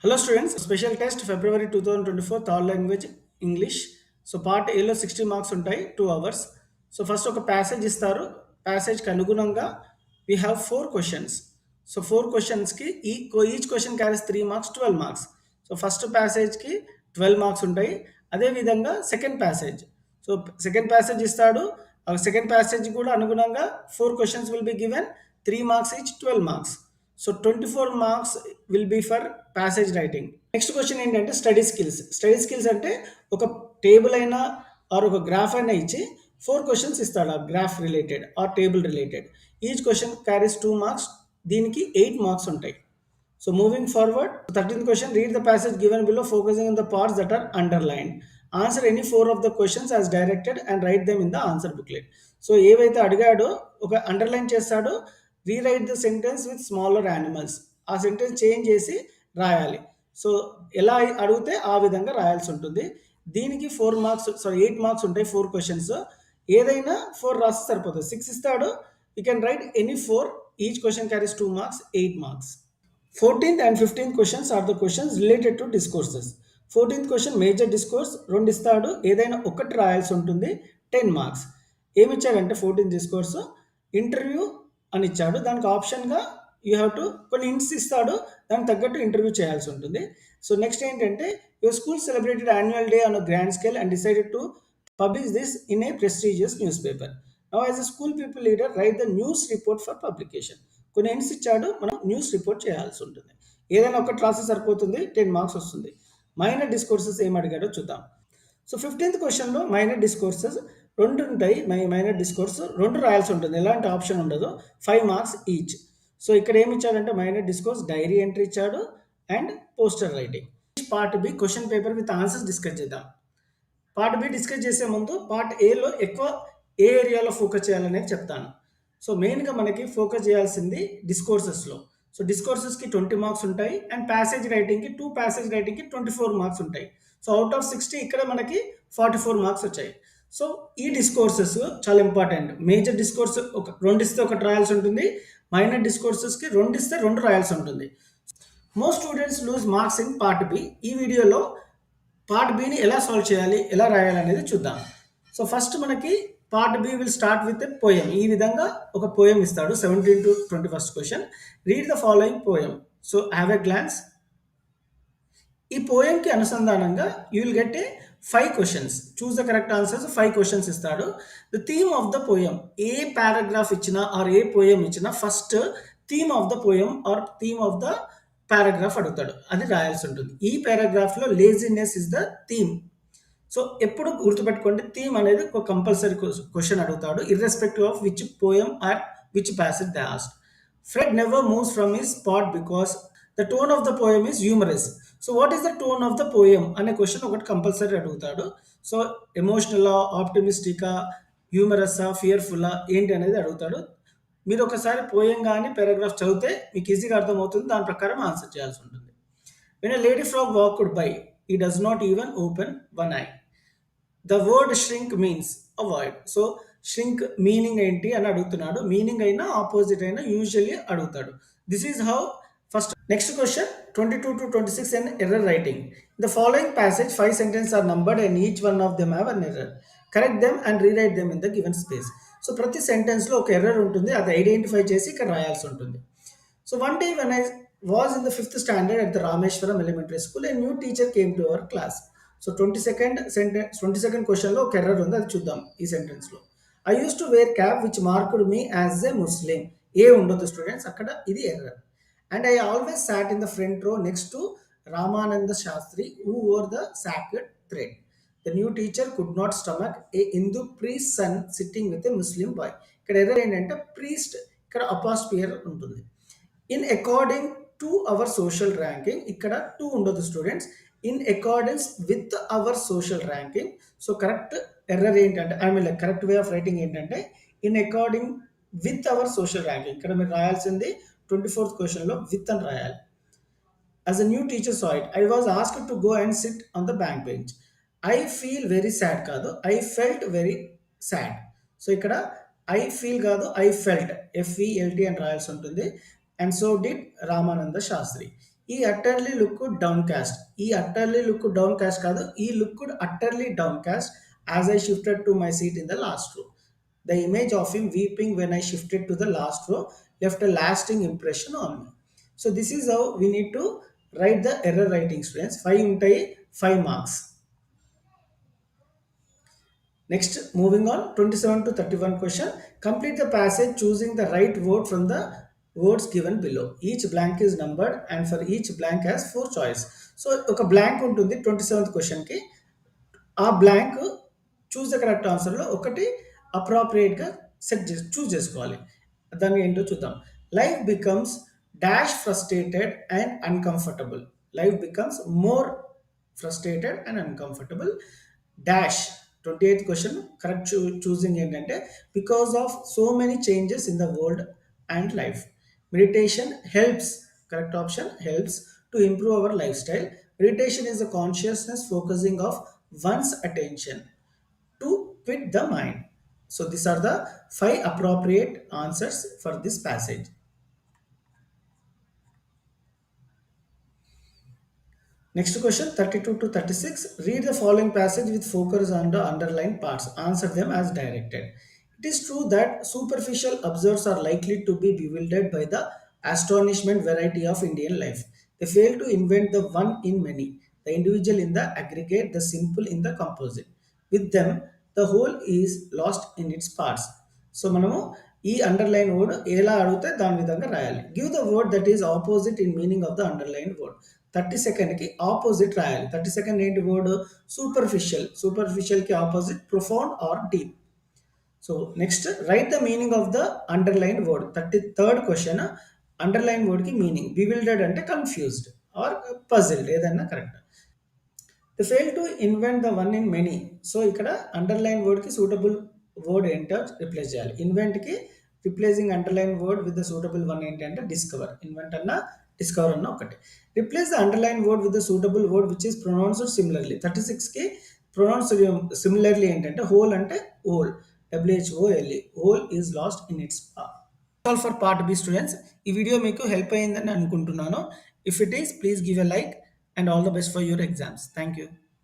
Hello students, special test February 2024 third language English. So part ఏలో 60 marks ఉంటాయి 2 hours. So first ఒక passage ఇస్తారు. ప్యాసేజ్కి అనుగుణంగా వీ హ్యావ్ 4 క్వశ్చన్స్. సో 4 క్వశ్చన్స్కి each question carries 3 marks 12 marks. So first ప్యాసేజ్కి 12 marks ఉంటాయి. అదేవిధంగా second passage. So second passage ఇస్తాడు. ఆ సెకండ్ ప్యాసేజ్ కూడా అనుగుణంగా 4 questions will be given 3 marks each 12 marks. So 24 marks will be for passage writing. Next question ఏంటంటే study skills. Study skills అంటే ఒక టేబుల్ అయినా ఆర్ ఒక గ్రాఫ్ అయినా ఇచ్చి 4 క్వశ్చన్స్ ఇస్తాడు ఆ graph related or table related. Each question carries 2 marks. దీనికి 8 మార్క్స్ ఉంటాయి. So moving forward, 13th question, read the passage given below focusing on the parts that are underlined. Answer any 4 of the questions as directed and write them in the answer booklet. So ఏవైతే అడిగాడో ఒక underline చేస్తాడో, rewrite the sentence with smaller animals. ఆ sentence change చేసి రాయాలి. So ఎలా అడిగితే ఆ విధంగా రాయాల్సి ఉంటుంది. దీనికి 4 మార్క్స్, 8 మార్క్స్ ఉంటాయి 4 క్వశ్చన్స్. ఏదైనా 4 రాస్తే సరిపోతుంది. 6 ఇస్తాడు, you can write any 4. Each question carries 2 marks, 8 marks. 14th and 15th questions are the questions related to discourses. 14th question major discourse 2 ఇస్తాడు, ఏదైనా ఒకటి రాయాల్సి ఉంటుంది, 10 మార్క్స్. ఏమి ఇచ్చాడంటే 14th డిస్కోర్స్ ఇంటర్వ్యూ అని ఇచ్చాడు. దానికి ఆప్షన్గా యూ హ్యావ్ టు కొన్ని హింట్స్ ఇస్తాడు, దానికి తగ్గట్టు ఇంటర్వ్యూ చేయాల్సి ఉంటుంది. సో నెక్స్ట్ ఏంటంటే your school celebrated annual day on a grand scale and decided to publish this in a prestigious news paper. Now as a school people leader right the news report for publication. కొన్ని hints ఇచ్చాడు, మనం news report చేయాల్సి ఉంటుంది. ఏదైనా ఒకటి రాస్తే సరిపోతుంది, 10 marks వస్తుంది. మైనర్ డిస్కోర్సెస్ ఏం అడిగాడో చూద్దాం. సో 15th క్వశ్చన్లో మైనర్ డిస్కోర్సెస్ 2 ఉంటాయి. మైనర్ డిస్కోర్స్ 2 రాయాల్సి ఉంటుంది, ఎలాంటి ఆప్షన్ ఉండదు. 5 మార్క్స్ ఈచ్. సో ఇక్కడ ఏమి ఇచ్చాడంటే మైనర్ డిస్కోర్స్ డైరీ ఎంట్రీ ఇచ్చాడు and poster writing. Part B question paper with answers discuss చేద్దాం. పార్ట్ బి డిస్కస్ చేసే ముందు పార్ట్ ఏలో ఎక్కువ ఏ ఏరియాలో ఫోకస్ చేయాలనేది చెప్తాను. సో మెయిన్గా మనకి ఫోకస్ చేయాల్సింది డిస్కోర్సెస్లో. సో డిస్కోర్సెస్కి 20 మార్క్స్ ఉంటాయి అండ్ ప్యాసేజ్ రైటింగ్కి 2 ప్యాసేజ్ రైటింగ్కి 24 మార్క్స్ ఉంటాయి. సో అవుట్ ఆఫ్ 60 ఇక్కడ మనకి 44 మార్క్స్ వచ్చాయి. సో ఈ డిస్కోర్సెస్ చాలా ఇంపార్టెంట్. మేజర్ డిస్కోర్స్ ఒక 2 ఇస్తే ఒకటి రాయాల్సి ఉంటుంది, మైనర్ డిస్కోర్సెస్కి 2 ఇస్తే 2 రాయాల్సి ఉంటుంది. Most students lose marks in part B. ఈ వీడియోలో పార్ట్ బిని ఎలా సాల్వ్ చేయాలి, ఎలా రాయాలి అనేది చూద్దాం. సో ఫస్ట్ మనకి part B will start with a poem. ఈ విధంగా ఒక పోయం ఇస్తాడు. 17 to 21st question, read the following poem. So have a glance. ఈ పోయంకి అనుసంధానంగా you will get a 5 questions. Choose the correct answers. 5 questions ఇస్తాడు. The theme of the poem. ఏ paragraph ఇచ్చినా ఆర్ ఏ పోయం ఇచ్చినా first theme of the poem or theme of the paragraph అడుగుతాడు, అది రాయాల్సి ఉంటుంది. ఈ పారాగ్రాఫ్లో laziness is the theme. So ఎప్పుడు గుర్తుపెట్టుకోండి, థీమ్ అనేది ఒక కంపల్సరీ క్వశ్చన్ అడుగుతాడు, irrespective of which poem or which passage they asked. Fred never moves from his spot because the tone of the poem is humorous. So what is the tone of the poem అనే question ఒకటి compulsory అడుగుతాడు. So ఎమోషనలా, ఆప్టిమిస్టికా, హ్యూమరస్సా, ఫియర్ఫుల్లా ఏంటి అనేది అడుగుతాడు. మీరు ఒకసారి పోయం కానీ పారాగ్రాఫ్ చదివితే మీకు ఈజీగా అర్థమవుతుంది, దాని ప్రకారం ఆన్సర్ చేయాల్సి ఉంటుంది. When a lady frog walked by, he does not even open one eye. The word shrink means avoid. So shrink meaning ఏంటి అని అడుగుతున్నాడు. మీనింగ్ అయినా ఆపోజిట్ అయినా యూజువల్లీ అడుగుతాడు. This is how first. Next question 22 to 26 and error writing. In the following passage 5 sentences are numbered and each one of them have an error. Correct them and rewrite them in the given space. So ప్రతి సెంటెన్స్లో ఒక error ఉంటుంది, అది identify చేసి ఇక్కడ రాయాల్సి ఉంటుంది. So one day when I was in the 5th standard at the Rameshwaram Elementary School, a new teacher came to our class. So 22nd క్వశ్చన్లో ఒక ఎర్రర్ ఉంది, అది చూద్దాం ఈ సెంటెన్స్లో. I use to wear cap which marked me as a Muslim. A ఉండదు students, అక్కడ ఇది error. And I always sat in the front row next to Ramananda Shastri who wore the sacred thread. The new teacher could not stomach a Hindu priest son sitting with a Muslim boy. ఇక్కడ error ఏంటంటే priest, ఇక్కడ apostrophe ఉంటుంది. In according to our social ranking, ఇక్కడ to ఉండదు students, in accordance with our social ranking. So correct error ఏంటంటే correct way of writing ఏంటంటే in according with our social ranking. ఇక్కడ మీరు రాయాల్సింది 24th క్వశ్చన్లో విత్ అని రాయాలి. As a new teacher saw it, I was asked to go and sit on the bank bench. I feel very sad కాదు, I felt very sad. So ఇక్కడ I feel కాదు, I felt, FELT అని రాయాల్సి ఉంటుంది. And so did Ramananda Shastri. ఈ utterly look downcast. ఈ utterly look downcast కాదు, ఈ look utterly downcast as I shifted to my seat in the last row. The image of him weeping when I shifted to the last row left a lasting impression on me. So this is how we need to write the error writing, students. 5 ఉంటాయి, 5 marks. Next, moving on, 27 to 31 question. Complete the passage choosing the right word from the words given below. Each blank is numbered and for each blank has 4 choice. So ఒక blank ఉంటుంది 27th question కి. ఆ blank choose the correct ఆన్సర్లో ఒకటి అప్రాప్రియేట్గా choose చేసుకోవాలి. దాన్ని ఏంటో చూద్దాం. Life becomes dash frustrated and uncomfortable. Life becomes more frustrated and uncomfortable dash. 28th question correct choosing ఏంటంటే because of so many changes in the world and life. Meditation helps, correct option helps to improve our life style. Meditation is the consciousness focusing of one's attention to quit the mind. So these are the 5 appropriate answers for this passage. Next question 32 to 36. Read the following passage with focus on the underlined parts. Answer them as directed. It is true that superficial observers are likely to be bewildered by the astonishment variety of Indian life. They fail to invent the one in many, the individual in the aggregate, the simple in the composite. With them, the whole is lost in its parts. So మనము ఈ underline word ఎలా అడిగితే దాని విధంగా రాయాలి. Give the word that is opposite in meaning of the underline word. 32nd opposite రాయాలి. 32nd ఏంటి word? Superficial. సూపర్ఫిషియల్కి opposite profound or deep. So next write the meaning of the underline word. 33rd question underline వర్డ్కి meaning. Bewildered అంటే confused or puzzled, ఏదన్నా correct. They fail to invent the one in many. So ఇక్కడ underline వర్డ్కి suitable word ఏంటో replace చేయాలి. ఇన్వెంట్కి replacing underline word with the suitable one ఏంటి అంటే discover. Invent అన్న డిస్కవర్ అన్న ఒకటి. Replace the underline word with the suitable word which is pronounced similarly. 36కి ప్రొనౌన్స్ సిమిలర్లీ ఏంటంటే హోల్ అంటే whole, WHOLE. Whole is lost in its part. All for part B students. ఈ video మీకు help అయ్యిందని అనుకుంటున్నాను. If it is please give a like and all the best for your exams. Thank you.